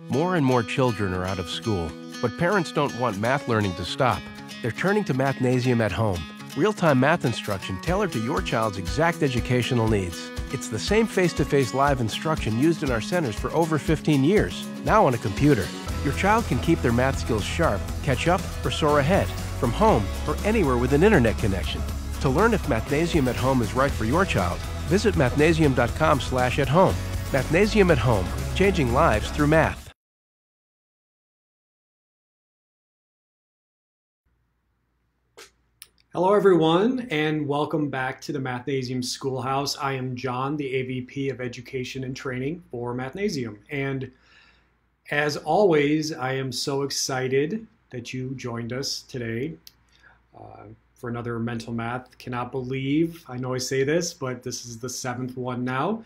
More and more children are out of school, but parents don't want math learning to stop. They're turning to Mathnasium at home. Real-time math instruction tailored to your child's exact educational needs. It's the same face-to-face live instruction used in our centers for over 15 years, now on a computer. Your child can keep their math skills sharp, catch up, or soar ahead, from home or anywhere with an internet connection. To learn if Mathnasium at home is right for your child, visit mathnasium.com/at-home. Mathnasium at home, changing lives through math. Hello everyone, and welcome back to the Mathnasium Schoolhouse. I am John, the AVP of Education and Training for Mathnasium. And as always, I am so excited that you joined us today for another mental math. Cannot believe, I know I say this, but this is the 7th one now.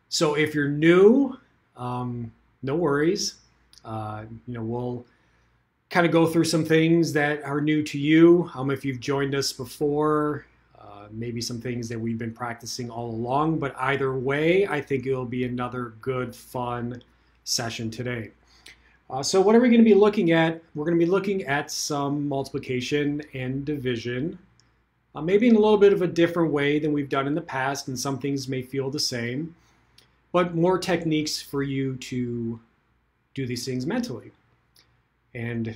So if you're new, no worries. We'll kind of go through some things that are new to you. If you've joined us before, maybe some things that we've been practicing all along, but either way, I think it'll be another good, fun session today. So what are we going to be looking at? We're going to be looking at some multiplication and division, maybe in a little bit of a different way than we've done in the past, and some things may feel the same, but more techniques for you to do these things mentally. And,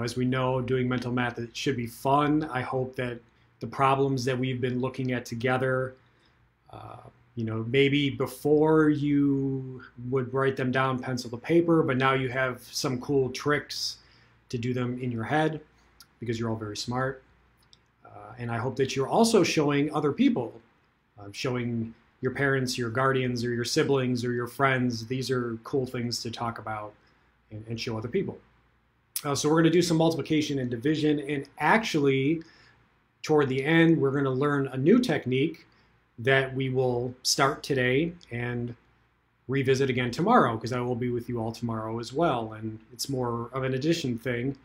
as we know, doing mental math, it should be fun. I hope that the problems that we've been looking at together, maybe before you would write them down pencil to paper, but now you have some cool tricks to do them in your head because you're all very smart. And I hope that you're also showing other people, showing your parents, your guardians, or your siblings, or your friends. These are cool things to talk about and show other people. So we're going to do some multiplication and division, and actually, toward the end, we're going to learn a new technique that we will start today and revisit again tomorrow, because I will be with you all tomorrow as well, and it's more of an addition thing.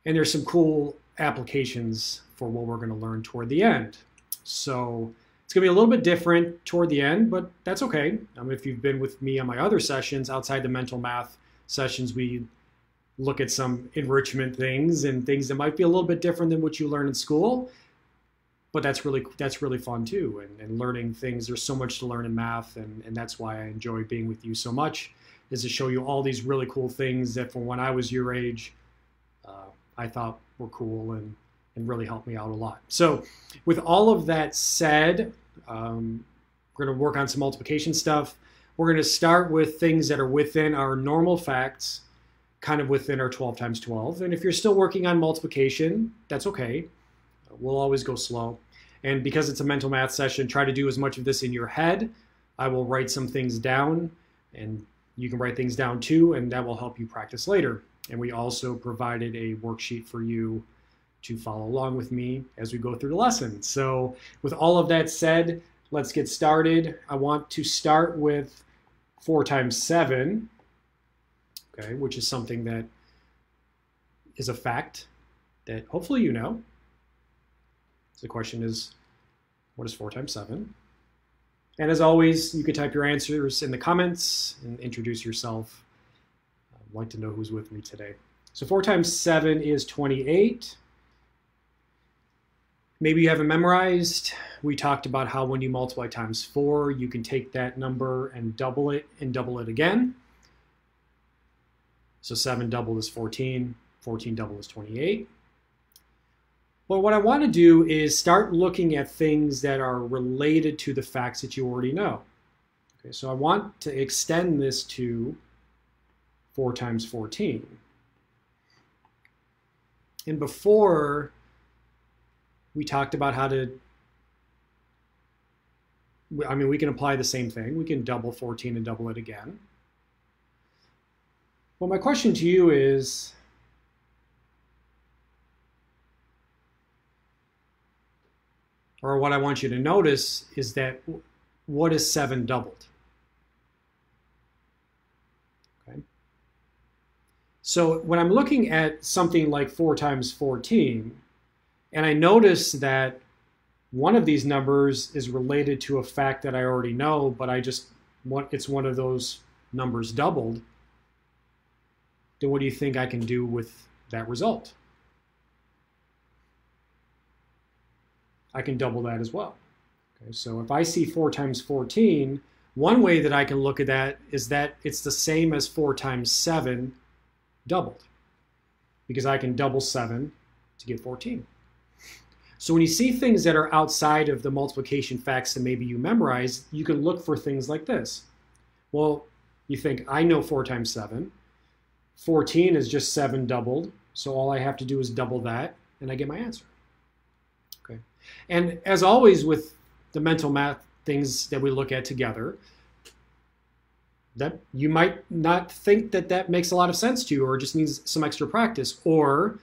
And there's some cool applications for what we're going to learn toward the end. So it's going to be a little bit different toward the end, but that's okay. If you've been with me on my other sessions, outside the mental math sessions, we look at some enrichment things and things that might be a little bit different than what you learn in school, but that's really fun too. And learning things, there's so much to learn in math, and that's why I enjoy being with you so much, is to show you all these really cool things that from when I was your age, I thought were cool and really helped me out a lot. So with all of that said, we're going to work on some multiplication stuff. We're going to start with things that are within our normal facts, kind of within our 12 times 12. And if you're still working on multiplication, that's okay. We'll always go slow. And because it's a mental math session, try to do as much of this in your head. I will write some things down, and you can write things down too, and that will help you practice later. And we also provided a worksheet for you to follow along with me as we go through the lesson. So with all of that said, let's get started. I want to start with 4 times 7. Okay, which is something that is a fact that hopefully you know. So the question is, what is 4 times 7? And as always, you can type your answers in the comments and introduce yourself. I'd like to know who's with me today. So 4 times 7 is 28. Maybe you haven't memorized. We talked about how when you multiply times 4, you can take that number and double it again. So 7 doubled is 14, 14 doubled is 28. Well, what I want to do is start looking at things that are related to the facts that you already know. Okay, so I want to extend this to 4 times 14. And before, we talked about how to, we can apply the same thing. We can double 14 and double it again. Well, my question to you is, or what I want you to notice is that what is 7 doubled? Okay. So when I'm looking at something like 4 times 14, and I notice that one of these numbers is related to a fact that I already know, but it's one of those numbers doubled, then what do you think I can do with that result? I can double that as well. Okay, so if I see 4 times 14, one way that I can look at that is that it's the same as 4 times 7 doubled, because I can double 7 to get 14. So when you see things that are outside of the multiplication facts that maybe you memorize, you can look for things like this. Well, you think, I know 4 times 7. 14 is just 7 doubled, so all I have to do is double that, and I get my answer. Okay. And as always with the mental math things that we look at together, that you might not think that that makes a lot of sense to you, or just needs some extra practice, or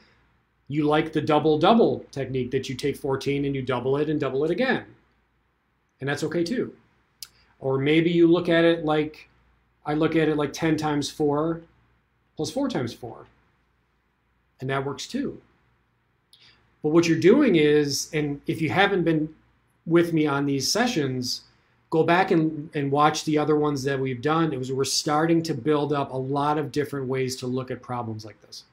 you like the double-double technique that you take 14 and you double it again. And that's okay too. Or maybe you look at it like, I look at it like 10 times 4 plus 4 times 4. And that works too. But what you're doing is, and if you haven't been with me on these sessions, go back and watch the other ones that we've done. We're starting to build up a lot of different ways to look at problems like this.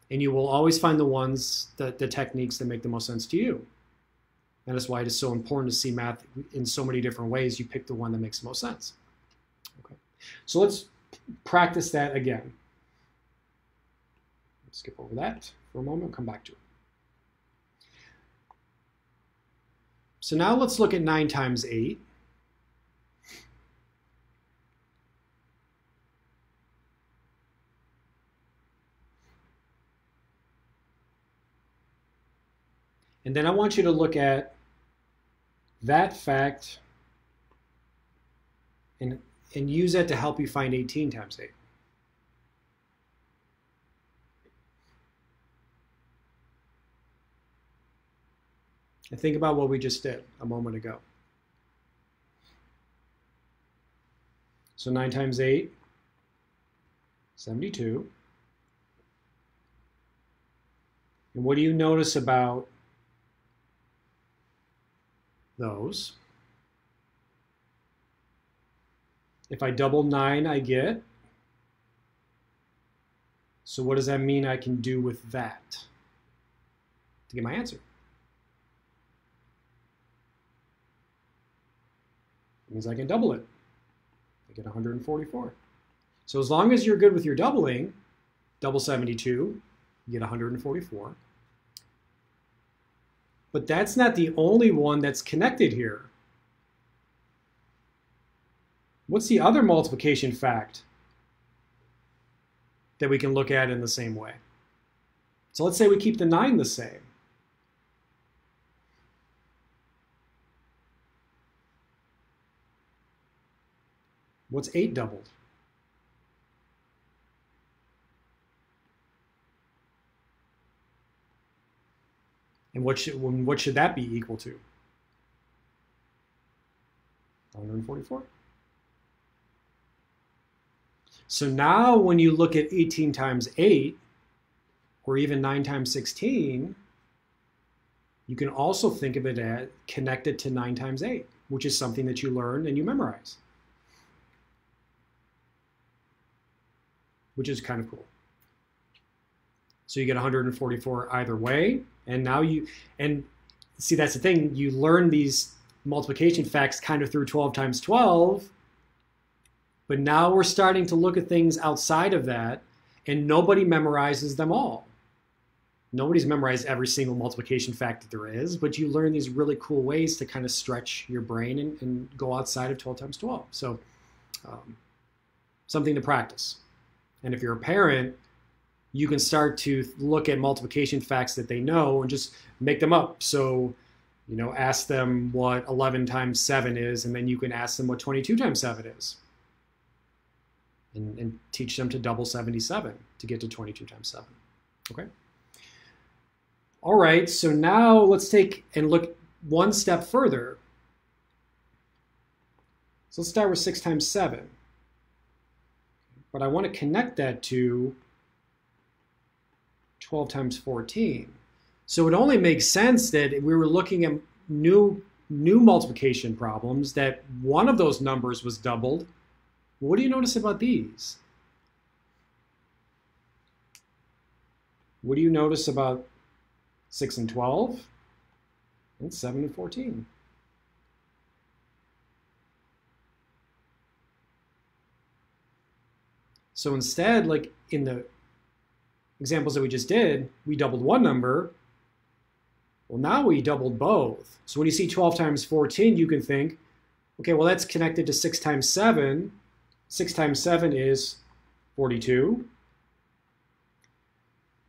And you will always find the ones, the techniques that make the most sense to you. And that's why it is so important to see math in so many different ways. You pick the one that makes the most sense. Okay. So let's practice that again. Let's skip over that for a moment, come back to it. So now let's look at 9 times 8. And then I want you to look at that fact and use that to help you find 18 times 8. And think about what we just did a moment ago. So 9 times 8, 72. And what do you notice about those? If I double 9, I get. So what does that mean I can do with that to get my answer? It means I can double it. I get 144. So as long as you're good with your doubling, double 72, you get 144. But that's not the only one that's connected here. What's the other multiplication fact that we can look at in the same way? So let's say we keep the 9 the same. What's 8 doubled? And what should that be equal to? 144. So now when you look at 18 times 8, or even 9 times 16, you can also think of it as connected to 9 times 8, which is something that you learn and you memorize, which is kind of cool. So you get 144 either way. And now and see, that's the thing, you learn these multiplication facts kind of through 12 times 12, but now we're starting to look at things outside of that, and nobody memorizes them all. Nobody's memorized every single multiplication fact that there is, but you learn these really cool ways to kind of stretch your brain and go outside of 12 times 12. So something to practice. And if you're a parent, you can start to look at multiplication facts that they know and just make them up. So, ask them what 11 times 7 is, and then you can ask them what 22 times 7 is. And teach them to double 77 to get to 22 times 7. Okay? All right, so now let's take and look one step further. So let's start with 6 times 7. But I want to connect that to 12 times 14. So it only makes sense that if we were looking at new multiplication problems, that one of those numbers was doubled. What do you notice about these? What do you notice about 6 and 12? And 7 and 14. So instead, like in the examples that we just did, we doubled one number. Well, now we doubled both. So when you see 12 times 14, you can think, okay, well, that's connected to 6 times 7. 6 times 7 is 42.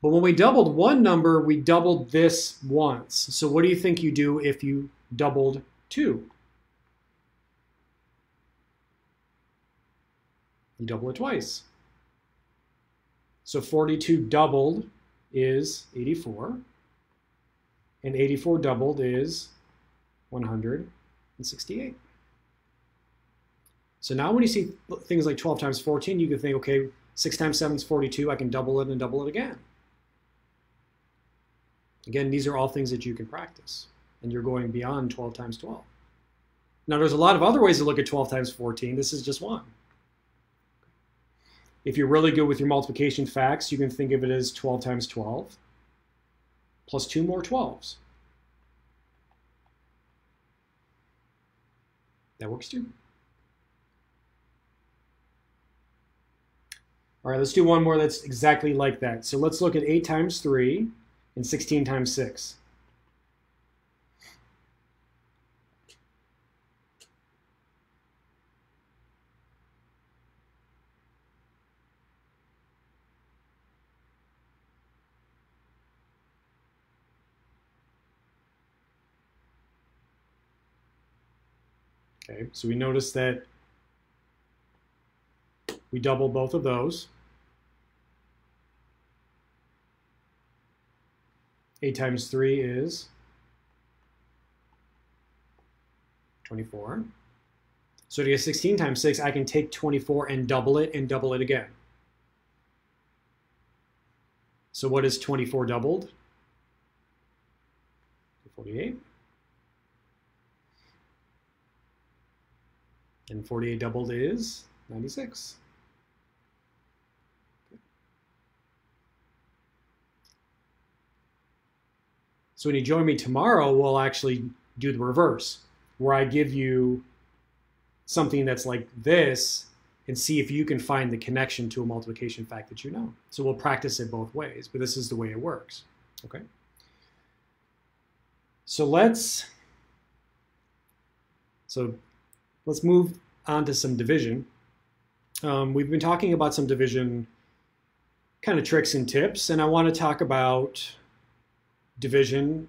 But when we doubled one number, we doubled this once. So what do you think you do if you doubled 2? You double it twice. So 42 doubled is 84. And 84 doubled is 168. So now when you see things like 12 times 14, you can think, okay, 6 times 7 is 42. I can double it and double it again. Again, these are all things that you can practice. And you're going beyond 12 times 12. Now, there's a lot of other ways to look at 12 times 14. This is just one. If you're really good with your multiplication facts, you can think of it as 12 times 12 plus 2 more 12s. That works too. All right, let's do one more that's exactly like that. So let's look at 8 times 3 and 16 times 6. Okay, so we notice that we double both of those. 8 times 3 is 24. So to get 16 times 6, I can take 24 and double it again. So what is 24 doubled? 48. And 48 doubled is 96. So when you join me tomorrow, we'll actually do the reverse, where I give you something that's like this and see if you can find the connection to a multiplication fact that you know. So we'll practice it both ways, but this is the way it works. Okay. So let's move on to some division. We've been talking about some division kind of tricks and tips, and I want to talk about division.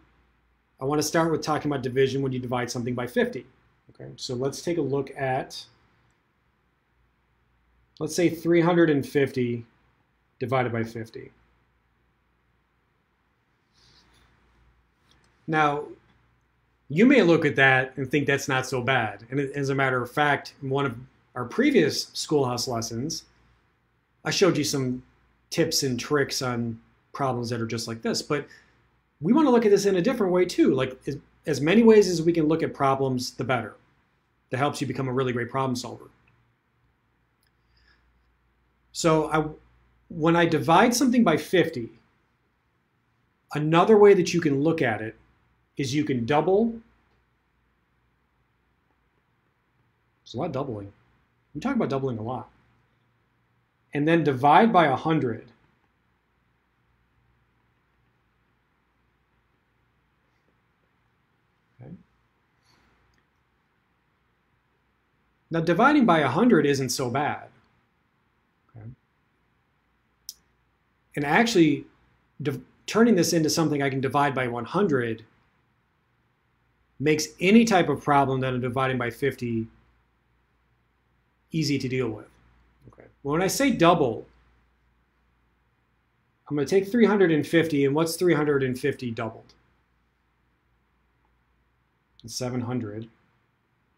I want to start with talking about division when you divide something by 50. Okay, so let's take a look at, let's say 350 divided by 50. Now, you may look at that and think that's not so bad. And as a matter of fact, in one of our previous Schoolhouse lessons, I showed you some tips and tricks on problems that are just like this. But we want to look at this in a different way too. Like as many ways as we can look at problems, the better. That helps you become a really great problem solver. So when I divide something by 50, another way that you can look at it is you can double. There's a lot of doubling. We talk about doubling a lot. And then divide by 100. Okay. Now dividing by 100 isn't so bad. Okay. And actually, turning this into something I can divide by 100 makes any type of problem that I'm dividing by 50 easy to deal with. Okay. Well, when I say double, I'm going to take 350, and what's 350 doubled? It's 700.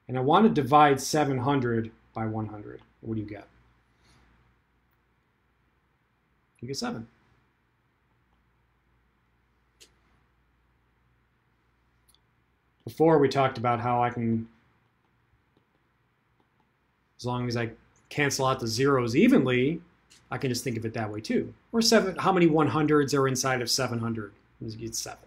And I want to divide 700 by 100. What do you get? You get 7. Before we talked about how I can, as long as I cancel out the zeros evenly, I can just think of it that way too. Or 7, how many 100s are inside of 700? It's 7.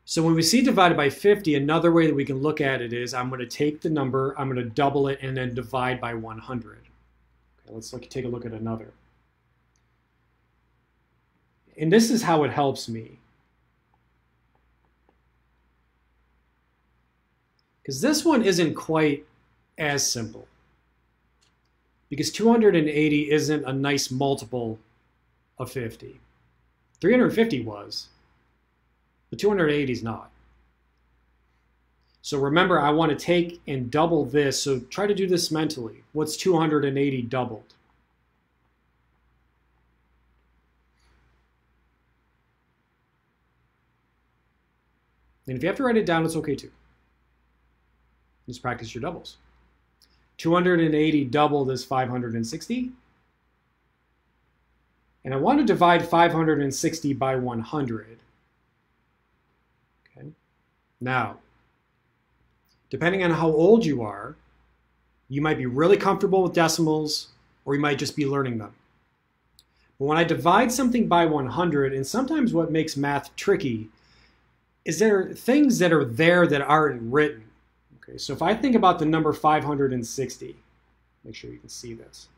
So when we see divided by 50, another way that we can look at it is I'm going to take the number, I'm going to double it, and then divide by 100. Okay, let's take a look at another. And this is how it helps me. Because this one isn't quite as simple. Because 280 isn't a nice multiple of 50. 350 was, but 280 is not. So remember, I want to take and double this, so try to do this mentally. What's 280 doubled? And if you have to write it down, it's okay too. Just practice your doubles. 280 doubled is 560. And I want to divide 560 by 100. Okay. Now, depending on how old you are, you might be really comfortable with decimals, or you might just be learning them. But when I divide something by 100, and sometimes what makes math tricky is there are things that are there that aren't written. Okay, so if I think about the number 560, make sure you can see this.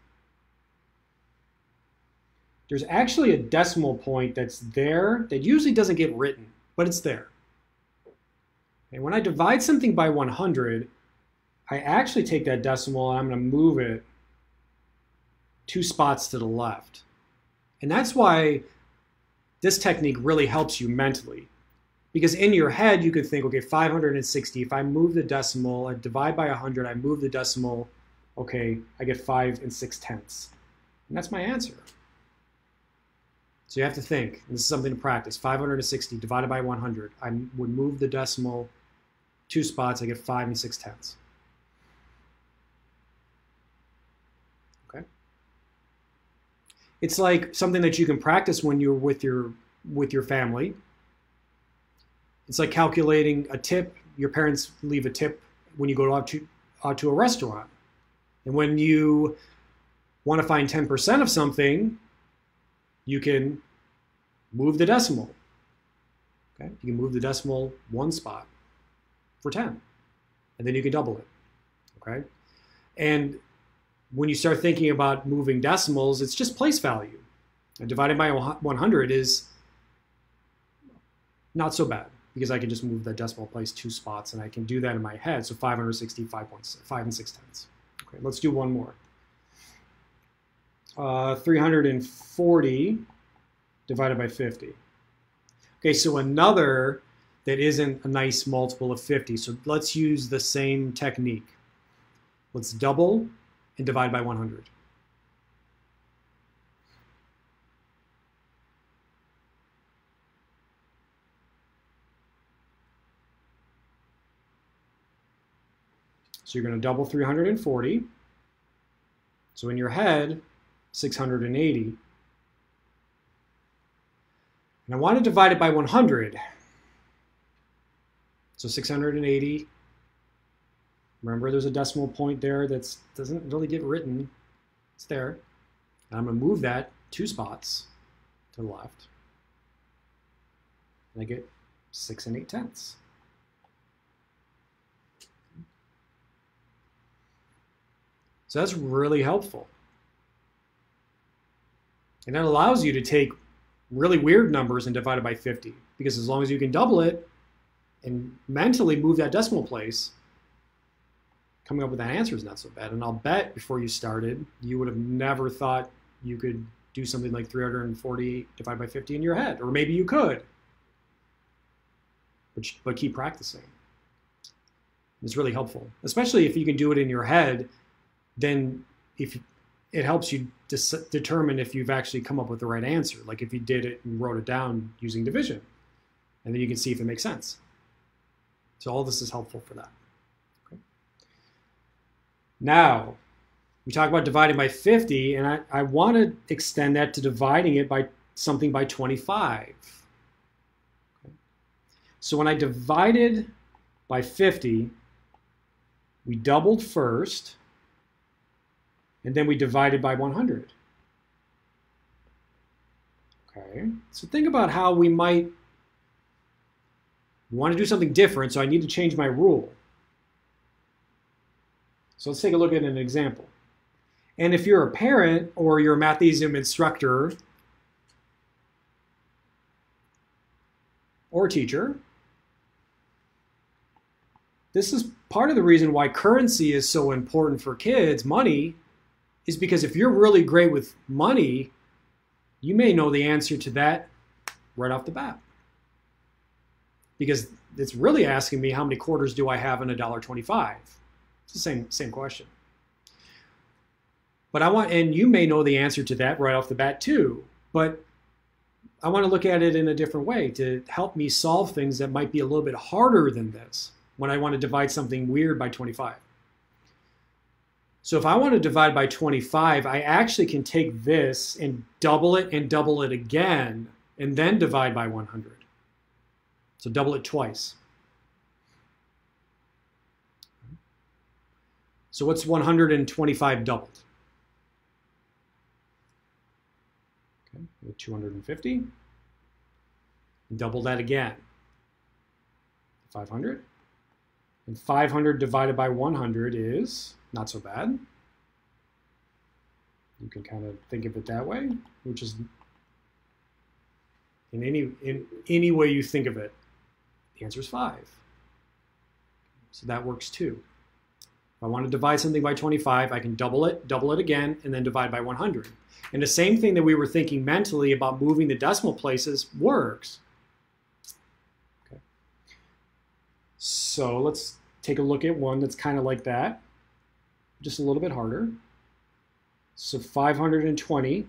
There's actually a decimal point that's there that usually doesn't get written, but it's there. And when I divide something by 100, I actually take that decimal and I'm going to move it 2 spots to the left. And that's why this technique really helps you mentally. Because in your head, you could think, okay, 560, if I move the decimal, I divide by 100, I move the decimal, okay, I get 5 6/10. And that's my answer. So you have to think, and this is something to practice, 560 divided by 100, I would move the decimal 2 spots, I get 5 6/10. Okay? It's like something that you can practice when you're with your family. It's like calculating a tip. Your parents leave a tip when you go out to a restaurant. And when you want to find 10% of something, you can move the decimal. Okay? You can move the decimal 1 spot for 10. And then you can double it. Okay? And when you start thinking about moving decimals, it's just place value. And divided by 100 is not so bad, because I can just move the decimal place 2 spots, and I can do that in my head. So 560, 5 6/10. Okay, let's do one more. 340 divided by 50. Okay, so another that isn't a nice multiple of 50. So let's use the same technique. Let's double and divide by 100. So you're going to double 340. So in your head, 680. And I want to divide it by 100. So 680. Remember, there's a decimal point there that doesn't really get written. It's there. And I'm going to move that 2 spots to the left. And I get 6 8/10. So that's really helpful. And that allows you to take really weird numbers and divide it by 50. Because as long as you can double it and mentally move that decimal place, coming up with that answer is not so bad. And I'll bet before you started, you would have never thought you could do something like 340 divided by 50 in your head. Or maybe you could. But keep practicing. It's really helpful. Especially if you can do it in your head, then if it helps you determine if you've actually come up with the right answer. Like if you did it and wrote it down using division. And then you can see if it makes sense. So all this is helpful for that. Okay. Now, we talk about dividing by 50, and I want to extend that to dividing it by something by 25. Okay. So when I divided by 50, we doubled first. And then we divided by 100. Okay, so think about how we might want to do something different, so I need to change my rule. So let's take a look at an example. And if you're a parent or you're a Mathnasium instructor or teacher, this is part of the reason why currency is so important for kids, money, is because if you're really great with money, you may know the answer to that right off the bat. Because it's really asking me how many quarters do I have in $1.25. It's the same question. But and you may know the answer to that right off the bat too. But I want to look at it in a different way to help me solve things that might be a little bit harder than this when I want to divide something weird by 25. So if I want to divide by 25, I actually can take this and double it again, and then divide by 100. So double it twice. So what's 125 doubled? Okay, 250. Double that again. 500. And 500 divided by 100 is not so bad. You can kind of think of it that way, which is in any way you think of it, the answer is 5. So that works too. If I want to divide something by 25, I can double it again, and then divide by 100. And the same thing that we were thinking mentally about moving the decimal places works. Okay. So let's take a look at one that's kind of like that, just a little bit harder. So 520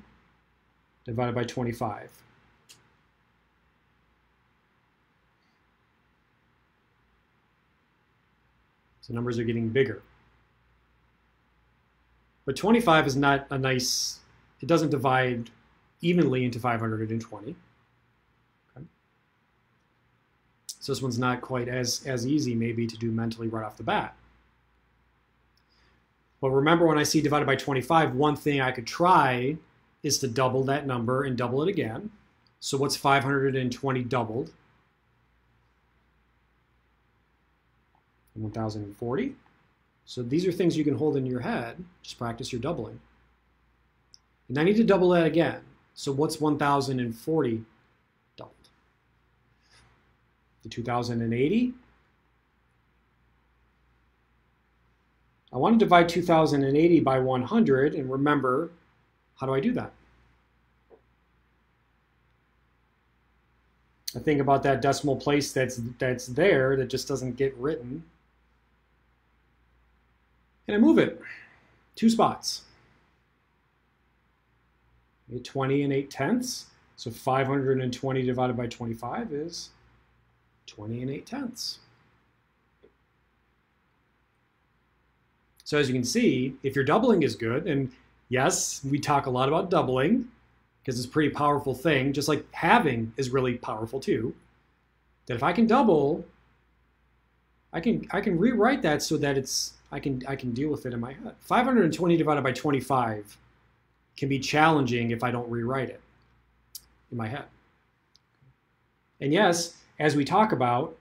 divided by 25. So numbers are getting bigger. But 25 is not a nice, it doesn't divide evenly into 520. Okay. So this one's not quite as easy maybe to do mentally right off the bat. But remember, when I see divided by 25, one thing I could try is to double that number and double it again. So what's 520 doubled? 1040. So these are things you can hold in your head. Just practice your doubling. And I need to double that again. So what's 1040 doubled? The 2080. I want to divide 2080 by 100, and remember, how do I do that? I think about that decimal place that's there that just doesn't get written. And I move it 2 spots. 20 and 8/10. So 520 divided by 25 is 20 and 8/10. So as you can see, if your doubling is good, and yes, we talk a lot about doubling because it's a pretty powerful thing, just like halving is really powerful too, that if I can double, I can rewrite that so that I can deal with it in my head. 520 divided by 25 can be challenging if I don't rewrite it in my head. And yes, as we talk about,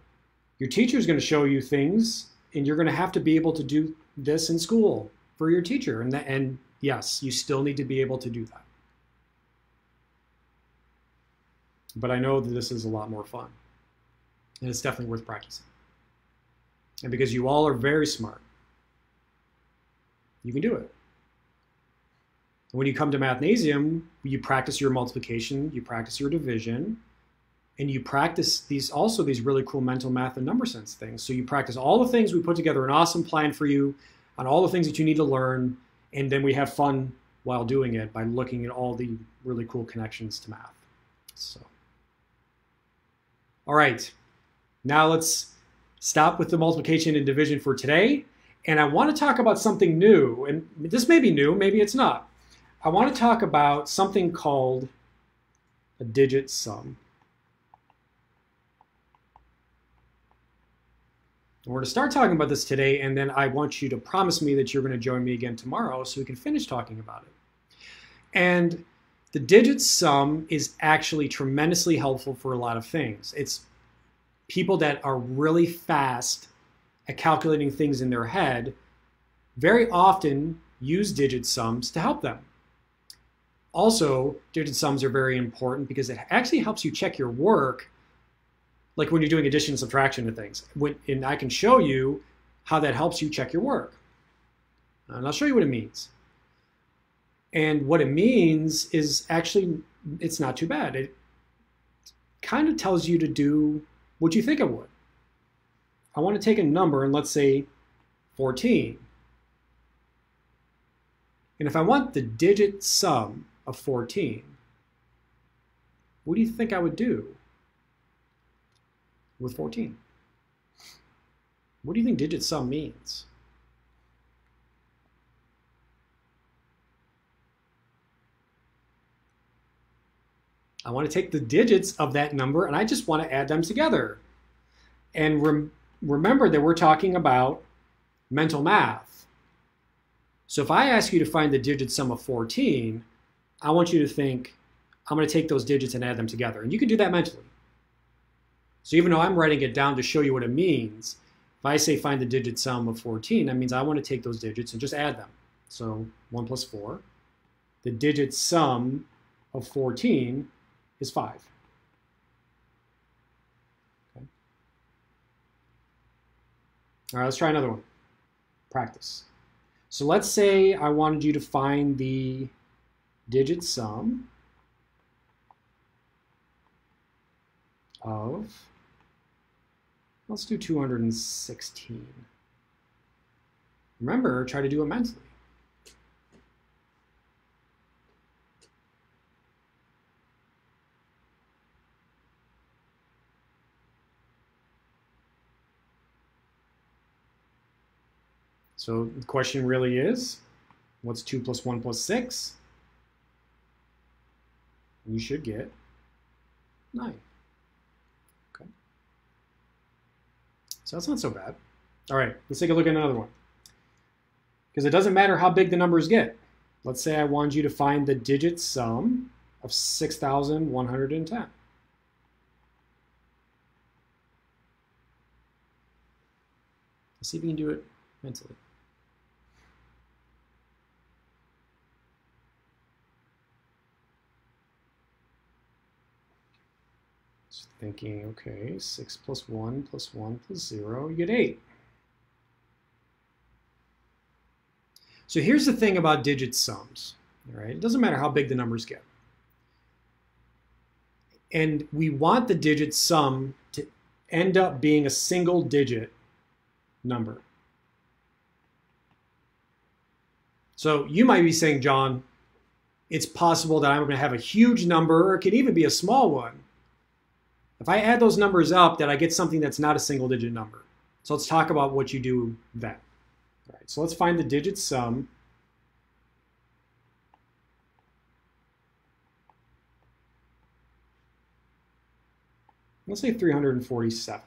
your teacher is going to show you things, and you're going to have to be able to do this in school for your teacher. And yes, you still need to be able to do that. But I know that this is a lot more fun, and it's definitely worth practicing. And because you all are very smart, you can do it. When you come to Mathnasium, you practice your multiplication, you practice your division, and you practice these really cool mental math and number sense things. So you practice all the things. We put together an awesome plan for you on all the things that you need to learn, and then we have fun while doing it by looking at all the really cool connections to math. So, all right, now let's stop with the multiplication and division for today. And I want to talk about something new, and this may be new, maybe it's not. I want to talk about something called a digit sum. We're going to start talking about this today, and then I want you to promise me that you're going to join me again tomorrow so we can finish talking about it. And the digit sum is actually tremendously helpful for a lot of things. It's people that are really fast at calculating things in their head very often use digit sums to help them. Also, digit sums are very important because it actually helps you check your work, like when you're doing addition and subtraction and things. And I can show you how that helps you check your work. And I'll show you what it means. And what it means is actually, it's not too bad. It kind of tells you to do what you think it would. I want to take a number and let's say 14. And if I want the digit sum of 14, what do you think I would do with 14? What do you think digit sum means? I want to take the digits of that number and I just want to add them together. And remember that we're talking about mental math. So if I ask you to find the digit sum of 14, I want you to think, I'm going to take those digits and add them together. And you can do that mentally. So even though I'm writing it down to show you what it means, if I say find the digit sum of 14, that means I want to take those digits and just add them. So 1 plus 4. The digit sum of 14 is 5. Okay. All right, let's try another one. Practice. So let's say I wanted you to find the digit sum of, let's do 216. Remember, try to do it mentally. So the question really is, what's 2 plus 1 plus 6? You should get 9. Okay. So that's not so bad. All right, let's take a look at another one. Because it doesn't matter how big the numbers get. Let's say I want you to find the digit sum of 6,110. Let's see if you can do it mentally. Thinking, okay, 6 plus 1 plus 1 plus 0, you get 8. So here's the thing about digit sums, all right? It doesn't matter how big the numbers get. And we want the digit sum to end up being a single digit number. So you might be saying, John, it's possible that I'm going to have a huge number, or it could even be a small one. If I add those numbers up, that I get something that's not a single digit number. So let's talk about what you do then. All right, so let's find the digit sum let's say 347.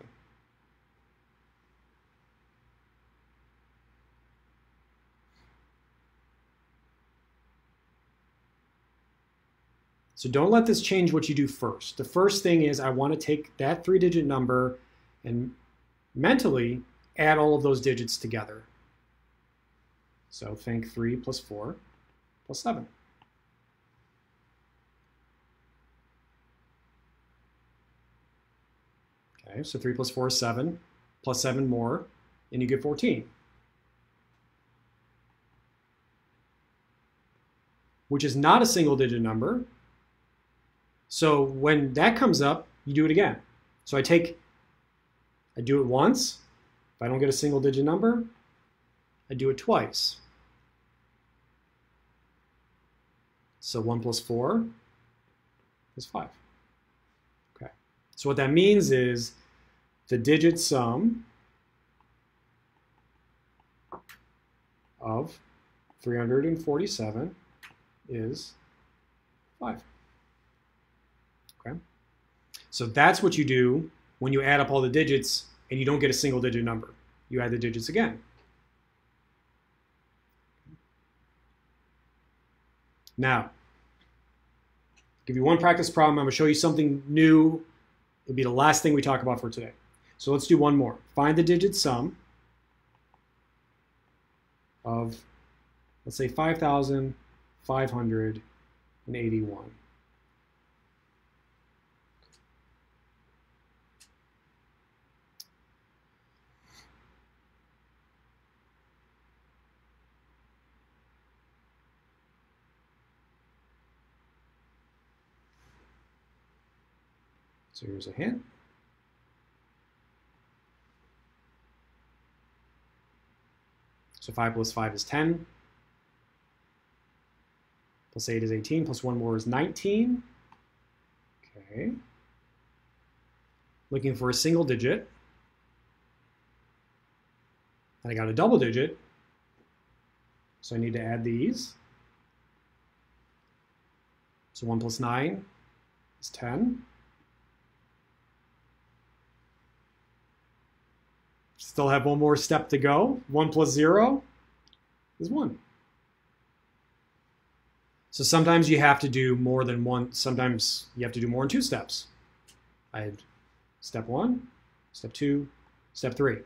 So don't let this change what you do first. The first thing is I want to take that 3-digit number and mentally add all of those digits together. So think 3 plus 4 plus 7. Okay, so 3 plus 4 is 7, plus 7 more, and you get 14. Which is not a single digit number. So when that comes up, you do it again. So I do it once. If I don't get a single digit number, I do it twice. So 1 plus 4 is 5. Okay. So what that means is the digit sum of 347 is 5. Okay. So that's what you do when you add up all the digits and you don't get a single digit number. you add the digits again. Now, I'll give you one practice problem. I'm going to show you something new. It'll be the last thing we talk about for today. So let's do one more. Find the digit sum of, let's say, 5,581. So here's a hint. So 5 plus 5 is 10. Plus 8 is 18. Plus 1 more is 19. Okay. Looking for a single digit. And I got a double digit. So I need to add these. So 1 plus 9 is 10. Still have one more step to go. 1 plus 0 is 1. So sometimes you have to do more than one. Sometimes you have to do more than 2 steps. I had step 1, step 2, step 3. Okay.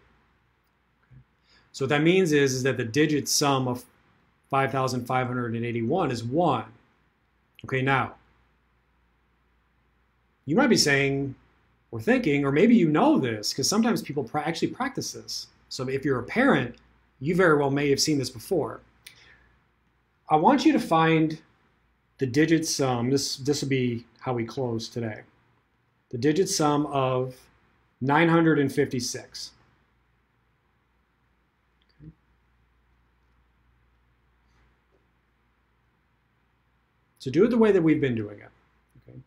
So what that means is that the digit sum of 5,581 is 1. Okay, now, you might be saying, or thinking, or maybe you know this, because sometimes people actually practice this. So if you're a parent, you very well may have seen this before. I want you to find the digit sum. This will be how we close today. The digit sum of 956. Okay. So do it the way that we've been doing it. Okay.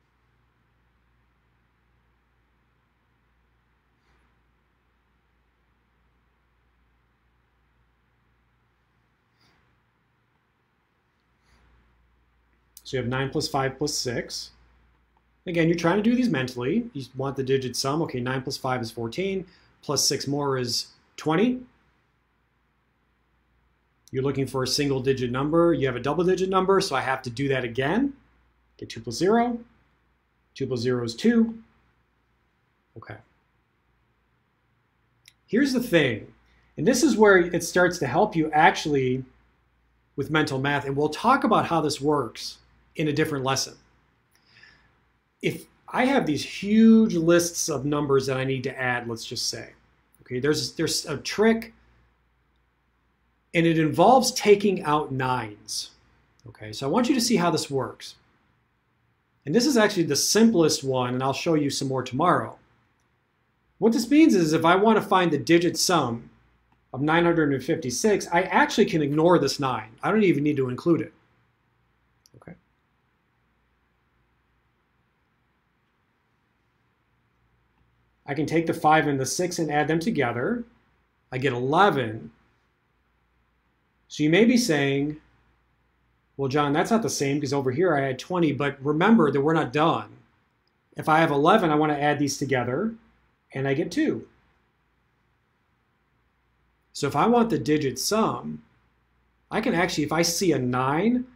So you have 9 plus 5 plus 6. Again, you're trying to do these mentally. You want the digit sum. Okay, 9 plus 5 is 14. Plus 6 more is 20. You're looking for a single digit number. You have a double digit number, so I have to do that again. Get 2 plus 0. 2 plus 0 is 2. Okay. Here's the thing, and this is where it starts to help you actually with mental math, and we'll talk about how this works in a different lesson. If I have these huge lists of numbers that I need to add, let's just say, okay, there's a trick, and it involves taking out 9s. Okay, so I want you to see how this works. And this is actually the simplest one, and I'll show you some more tomorrow. What this means is if I want to find the digit sum of 956, I actually can ignore this 9. I don't even need to include it. Okay. I can take the 5 and the 6 and add them together. I get 11. So you may be saying, well, John, that's not the same because over here I had 20, but remember that we're not done. If I have 11, I want to add these together, and I get 2. So if I want the digit sum, I can actually, if I see a 9,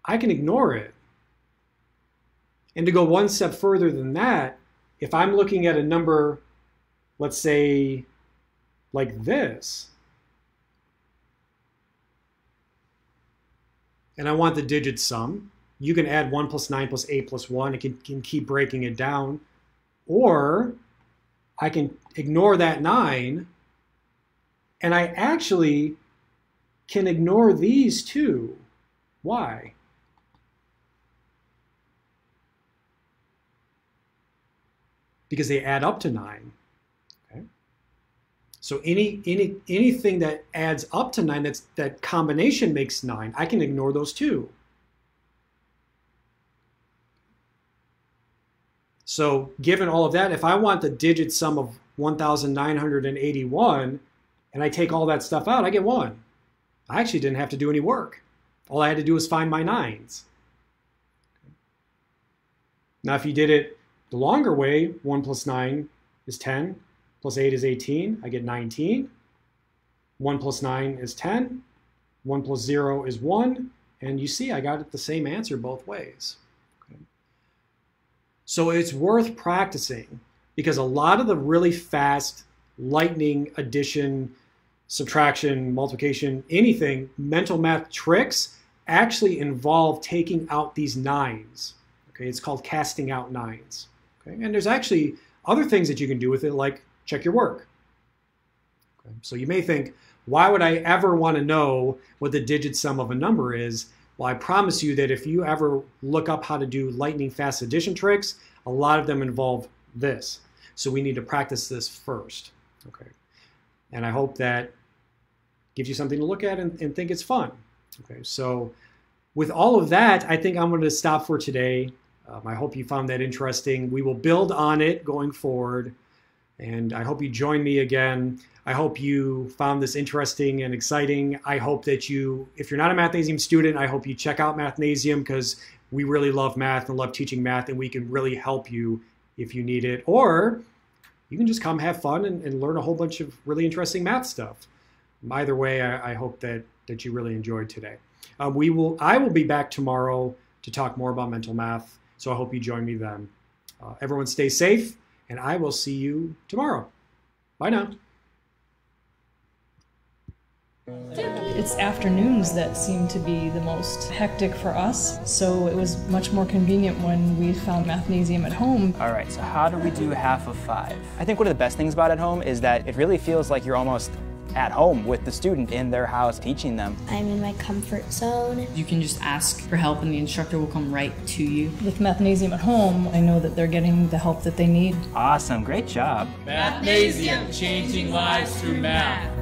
I can ignore it. And to go one step further than that, if I'm looking at a number, let's say like this, and I want the digit sum, you can add 1 plus 9 plus 8 plus 1. It can keep breaking it down. Or I can ignore that 9, and I actually can ignore these too. Why? Because they add up to 9. Okay? So anything that adds up to 9, that combination makes 9, I can ignore those too. So given all of that, if I want the digit sum of 1,981, and I take all that stuff out, I get 1. I actually didn't have to do any work. All I had to do was find my 9s. Now, if you did it the longer way, 1 plus 9 is 10, plus 8 is 18, I get 19. 1 plus 9 is 10. 1 plus 0 is 1. And you see, I got it the same answer both ways. Okay. So it's worth practicing because a lot of the really fast lightning addition, subtraction, multiplication, anything, mental math tricks actually involve taking out these nines. Okay, it's called casting out nines. Okay, and there's actually other things that you can do with it, like check your work. Okay, so you may think, why would I ever want to know what the digit sum of a number is? Well, I promise you that if you ever look up how to do lightning fast addition tricks, a lot of them involve this. So we need to practice this first. Okay, and I hope that gives you something to look at and think it's fun. Okay, so with all of that, I think I'm going to stop for today. I hope you found that interesting. We will build on it going forward, and I hope you join me again. I hope you found this interesting and exciting. I hope that you, if you're not a Mathnasium student, I hope you check out Mathnasium because we really love math and love teaching math, and we can really help you if you need it. Or you can just come have fun and learn a whole bunch of really interesting math stuff. Either way, I hope that you really enjoyed today. I will be back tomorrow to talk more about mental math, so I hope you join me then. Everyone stay safe, and I will see you tomorrow. Bye now. It's afternoons that seem to be the most hectic for us, so it was much more convenient when we found Mathnasium at home. All right, so how do we do half of 5? I think one of the best things about at home is that it really feels like you're almost at home with the student in their house teaching them. I'm in my comfort zone. You can just ask for help and the instructor will come right to you. With Mathnasium at home, I know that they're getting the help that they need. Awesome, great job. Mathnasium, changing lives through math.